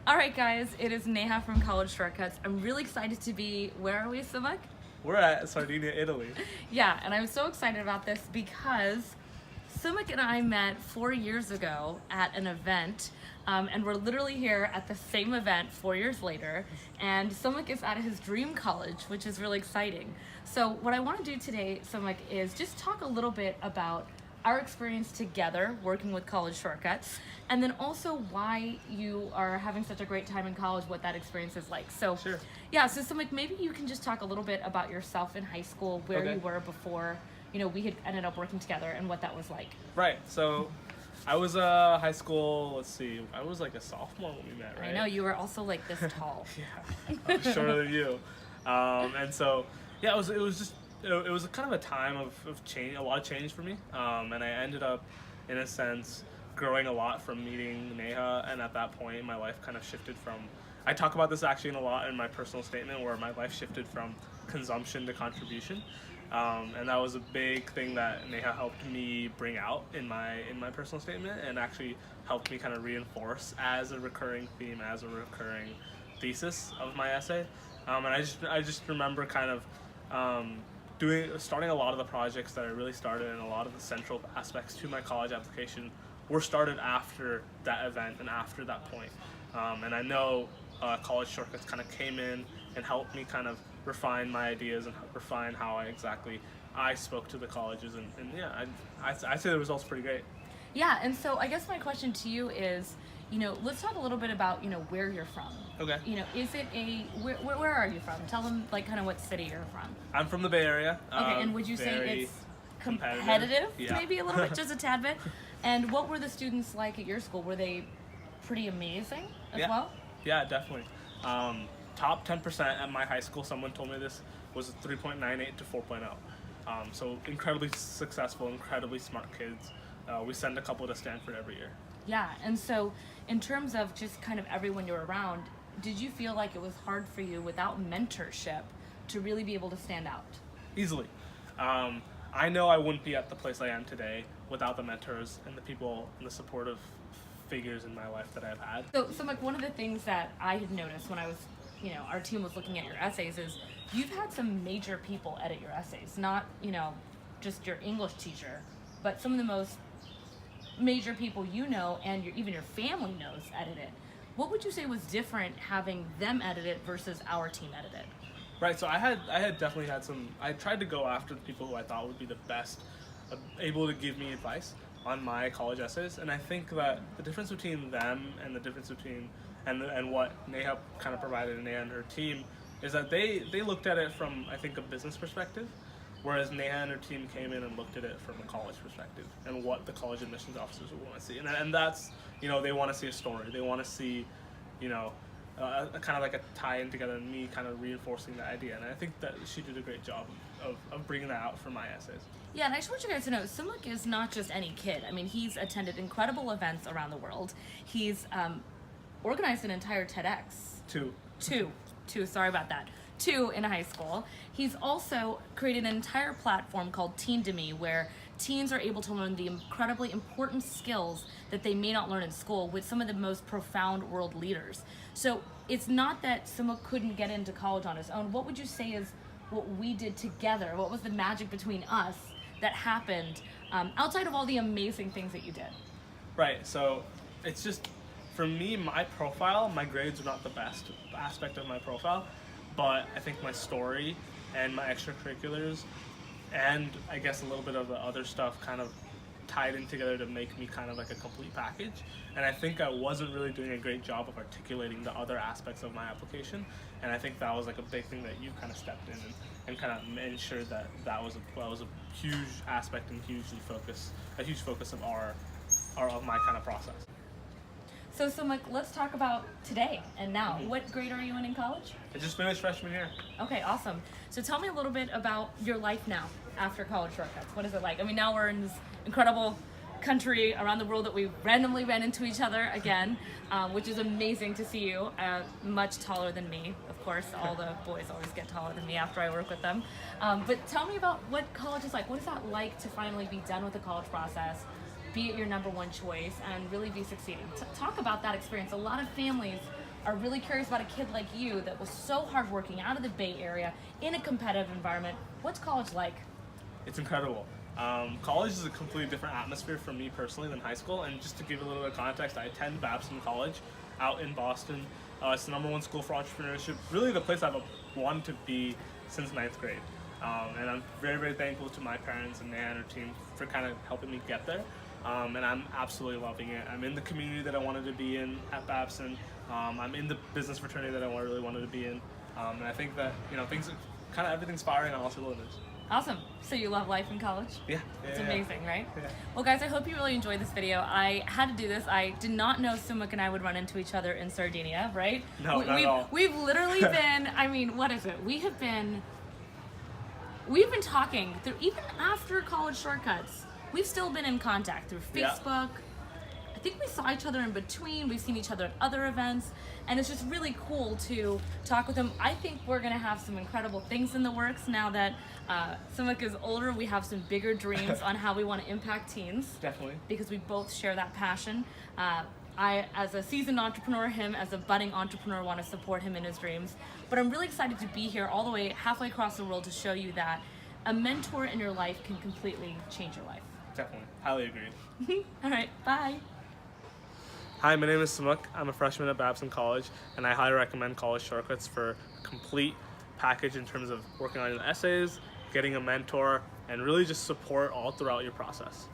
All right, guys, it is Neha from College Shortcuts. I'm really excited to be, where are we, Samak? We're at Sardinia, Italy. Yeah, and I'm so excited about this because Sumik and I met 4 years ago at an event, and we're literally here at the same event 4 years later. And Sumik is at his dream college, which is really exciting. So, what I want to do today, Sumik, is just talk a little bit about our experience together working with College Shortcuts, and then also why you are having such a great time in college, what that experience is like. So, Sure. yeah, so Sumik, maybe you can just talk a little bit about yourself in high school, where Okay. you were before we had ended up working together and what that was like. Right. So, I was high school. Let's see. I was like a sophomore when we met, right? I know you were also like this tall. Yeah. I was shorter than you. And so, yeah, it was just it was kind of a time of change, a lot of change for me. And I ended up, in a sense, growing a lot from meeting Neha. And at that point, my life kind of shifted from. I talk about this actually in a lot in my personal statement, where my life shifted from consumption to contribution. And that was a big thing that Neha helped me bring out in my personal statement, and actually helped me kind of reinforce as a recurring theme, as a recurring thesis of my essay. And I just remember kind of starting a lot of the projects that I really started, and a lot of the central aspects to my college application were started after that event and after that point. And I know College Shortcuts kind of came in and helped me kind of refine my ideas and refine how I spoke to the colleges, and yeah, I'd say the results pretty great. Yeah, and so I guess my question to you is, let's talk a little bit about, where you're from. Okay. Is it where are you from? Tell them like kind of what city you're from. I'm from the Bay Area. Okay, and would you say very it's competitive, Yeah. maybe a little bit, just a tad bit? And what were the students like at your school? Were they pretty amazing as Yeah. well? Yeah, definitely. Top 10% at my high school, someone told me this, was 3.98 to 4.0. So incredibly successful, incredibly smart kids. We send a couple to Stanford every year. Yeah, and so in terms of just kind of everyone you're around, did you feel like it was hard for you without mentorship to really be able to stand out? Easily. I know I wouldn't be at the place I am today without the mentors and the people and the supportive figures in my life that I've had. So like one of the things that I had noticed when I was, our team was looking at your essays is you've had some major people edit your essays, not, just your English teacher, but some of the most major people and even your family knows edit it. What would you say was different having them edit it versus our team edit it? Right, so I had definitely had some. I tried to go after the people who I thought would be the best, able to give me advice on my college essays, and I think that the difference between them and the difference between and what Neha kind of provided, Neha and her team, is that they looked at it from, I think, a business perspective, whereas Neha and her team came in and looked at it from a college perspective and what the college admissions officers would want to see, and that's they want to see a story, they want to see kind of like a tie-in together, and me kind of reinforcing that idea. And I think that she did a great job of bringing that out for my essays. Yeah, and I just want you guys to know, Sumik is not just any kid. I mean, he's attended incredible events around the world. He's organized an entire TEDx. Two, sorry about that. 2 in high school. He's also created an entire platform called Teen to Me, where teens are able to learn the incredibly important skills that they may not learn in school with some of the most profound world leaders. So it's not that Sumik couldn't get into college on his own. What would you say is what we did together? What was the magic between us that happened outside of all the amazing things that you did? Right, so it's just, for me, my profile, my grades are not the best aspect of my profile, but I think my story and my extracurriculars and I guess a little bit of the other stuff kind of tied in together to make me kind of like a complete package. And I think I wasn't really doing a great job of articulating the other aspects of my application, and I think that was like a big thing that you kind of stepped in and kind of ensured that was a huge aspect and a huge focus of of my kind of process. So Sumik, let's talk about today and now. Mm-hmm. What grade are you in college? I just finished freshman year. Okay, awesome. So tell me a little bit about your life now after College Shortcuts. What is it like? I mean, now we're in this incredible country around the world that we randomly ran into each other again, which is amazing to see you. Much taller than me, of course. All the boys always get taller than me after I work with them. But tell me about what college is like. What is that like to finally be done with the college process, be it your number one choice, and really be succeeding? Talk about that experience. A lot of families are really curious about a kid like you that was so hardworking out of the Bay Area in a competitive environment. What's college like? It's incredible. College is a completely different atmosphere for me personally than high school. And just to give a little bit of context, I attend Babson College out in Boston. It's the #1 school for entrepreneurship. Really the place I've wanted to be since 9th grade. And I'm very, very thankful to my parents and Nan, her team, for kind of helping me get there. And I'm absolutely loving it. I'm in the community that I wanted to be in at Babson. I'm in the business fraternity that I really wanted to be in. And I think that, everything's firing on all cylinders. Awesome. So you love life in college? Yeah. It's amazing, right? Yeah. Well, guys, I hope you really enjoyed this video. I had to do this. I did not know Sumukh and I would run into each other in Sardinia, right? No, not at all. We've literally been, what is it? We've been talking through, even after College Shortcuts, we've still been in contact through Facebook. I think we saw each other in between. We've seen each other at other events, and it's just really cool to talk with him. I think we're gonna have some incredible things in the works now that Sumukh is older. We have some bigger dreams on how we want to impact teens. Definitely. Because we both share that passion. I, as a seasoned entrepreneur, him as a budding entrepreneur, want to support him in his dreams. But I'm really excited to be here all the way halfway across the world to show you that a mentor in your life can completely change your life. Definitely. Highly agreed. All right, bye. Hi, my name is Sumukh. I'm a freshman at Babson College, and I highly recommend College Shortcuts for a complete package in terms of working on your essays, getting a mentor, and really just support all throughout your process.